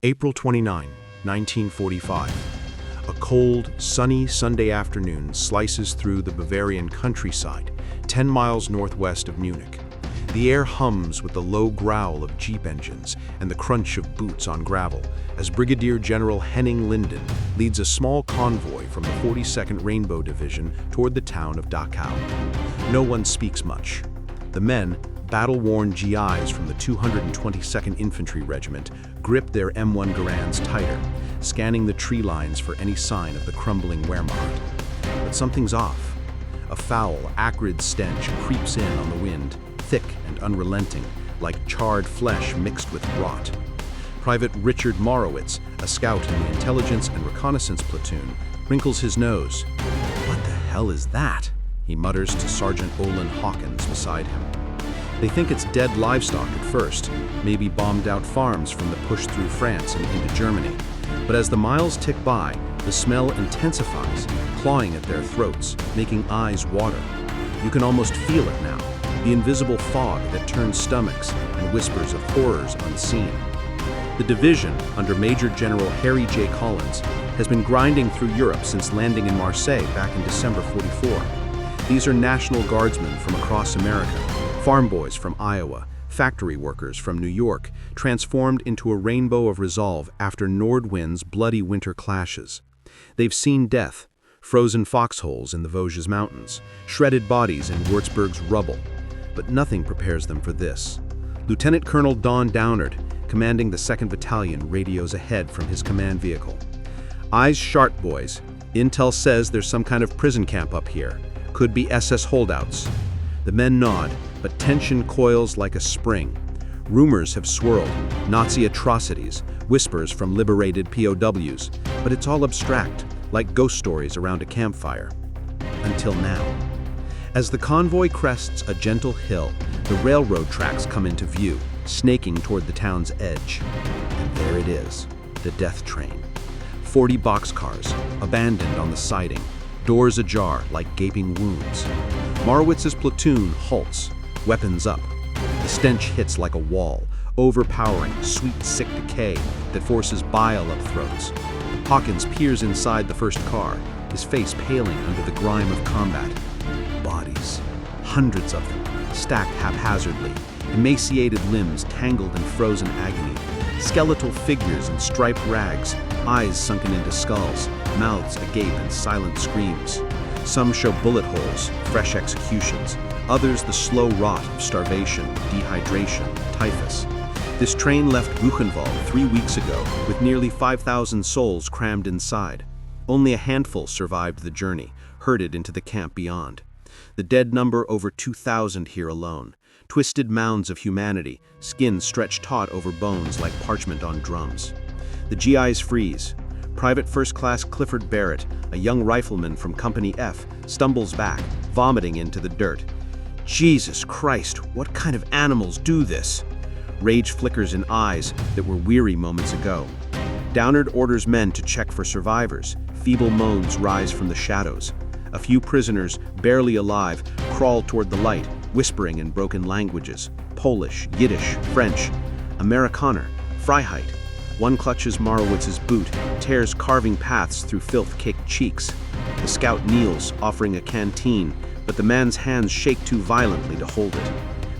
April 29, 1945. A cold, sunny Sunday afternoon slices through the Bavarian countryside, 10 miles northwest of Munich. The air hums with the low growl of jeep engines and the crunch of boots on gravel as Brigadier General Henning Linden leads a small convoy from the 42nd Rainbow Division toward the town of Dachau. No one speaks much. The men, battle-worn GIs from the 222nd Infantry Regiment, grip their M1 Garands tighter, scanning the tree lines for any sign of the crumbling Wehrmacht. But something's off. A foul, acrid stench creeps in on the wind, thick and unrelenting, like charred flesh mixed with rot. Private Richard Morowitz, a scout in the intelligence and reconnaissance platoon, wrinkles his nose. "What the hell is that?" he mutters to Sergeant Olin Hawkins beside him. They think it's dead livestock at first, maybe bombed-out farms from the push through France and into Germany. But as the miles tick by, the smell intensifies, clawing at their throats, making eyes water. You can almost feel it now, the invisible fog that turns stomachs and whispers of horrors unseen. The division, under Major General Harry J. Collins, has been grinding through Europe since landing in Marseille back in December '44. These are National Guardsmen from across America, farm boys from Iowa, factory workers from New York, transformed into a rainbow of resolve after Nordwind's bloody winter clashes. They've seen death, frozen foxholes in the Vosges Mountains, shredded bodies in Würzburg's rubble. But nothing prepares them for this. Lieutenant Colonel Don Downard, commanding the 2nd Battalion, radios ahead from his command vehicle. "Eyes sharp, boys. Intel says there's some kind of prison camp up here. Could be SS holdouts." The men nod, but tension coils like a spring. Rumors have swirled, Nazi atrocities, whispers from liberated POWs, but it's all abstract, like ghost stories around a campfire. Until now. As the convoy crests a gentle hill, the railroad tracks come into view, snaking toward the town's edge. And there it is, the death train. 40 boxcars, abandoned on the siding, doors ajar like gaping wounds. Morowitz's platoon halts, weapons up. The stench hits like a wall, overpowering, sweet, sick decay that forces bile up throats. Hawkins peers inside the first car, his face paling under the grime of combat. Bodies, hundreds of them, stacked haphazardly, emaciated limbs tangled in frozen agony, skeletal figures in striped rags, eyes sunken into skulls, mouths agape in silent screams. Some show bullet holes, fresh executions, others the slow rot of starvation, dehydration, typhus. This train left Buchenwald 3 weeks ago with nearly 5,000 souls crammed inside. Only a handful survived the journey, herded into the camp beyond. The dead number over 2,000 here alone. Twisted mounds of humanity, skin stretched taut over bones like parchment on drums. The GIs freeze. Private First Class Clifford Barrett, a young rifleman from Company F, stumbles back, vomiting into the dirt. Jesus Christ, what kind of animals do this? Rage flickers in eyes that were weary moments ago. Downard orders men to check for survivors. Feeble moans rise from the shadows. A few prisoners, barely alive, crawl toward the light, whispering in broken languages. Polish, Yiddish, French, Amerikaner, Freiheit. One clutches Morowitz's boot, tears carving paths through filth-caked cheeks. The scout kneels, offering a canteen, but the man's hands shake too violently to hold it.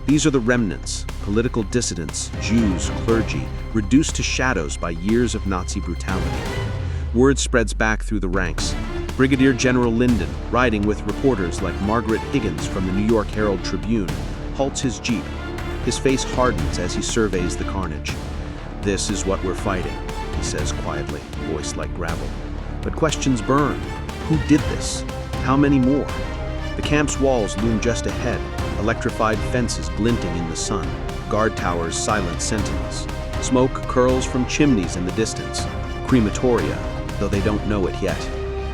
These are the remnants, political dissidents, Jews, clergy, reduced to shadows by years of Nazi brutality. Word spreads back through the ranks. Brigadier General Linden, riding with reporters like Margaret Higgins from the New York Herald Tribune, halts his jeep. His face hardens as he surveys the carnage. "This is what we're fighting," he says quietly, voice like gravel. But questions burn. Who did this? How many more? The camp's walls loom just ahead, electrified fences glinting in the sun, guard towers silent sentinels. Smoke curls from chimneys in the distance, crematoria, though they don't know it yet.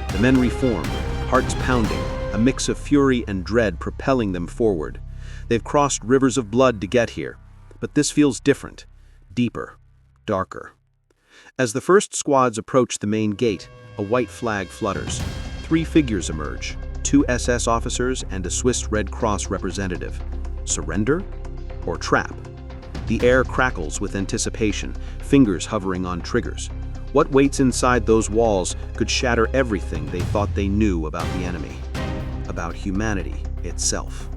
The men reform, hearts pounding, a mix of fury and dread propelling them forward. They've crossed rivers of blood to get here, but this feels different, deeper, darker. As the first squads approach the main gate, a white flag flutters. 3 figures emerge, 2 SS officers and a Swiss Red Cross representative. Surrender or trap? The air crackles with anticipation, fingers hovering on triggers. What waits inside those walls could shatter everything they thought they knew about the enemy, about humanity itself.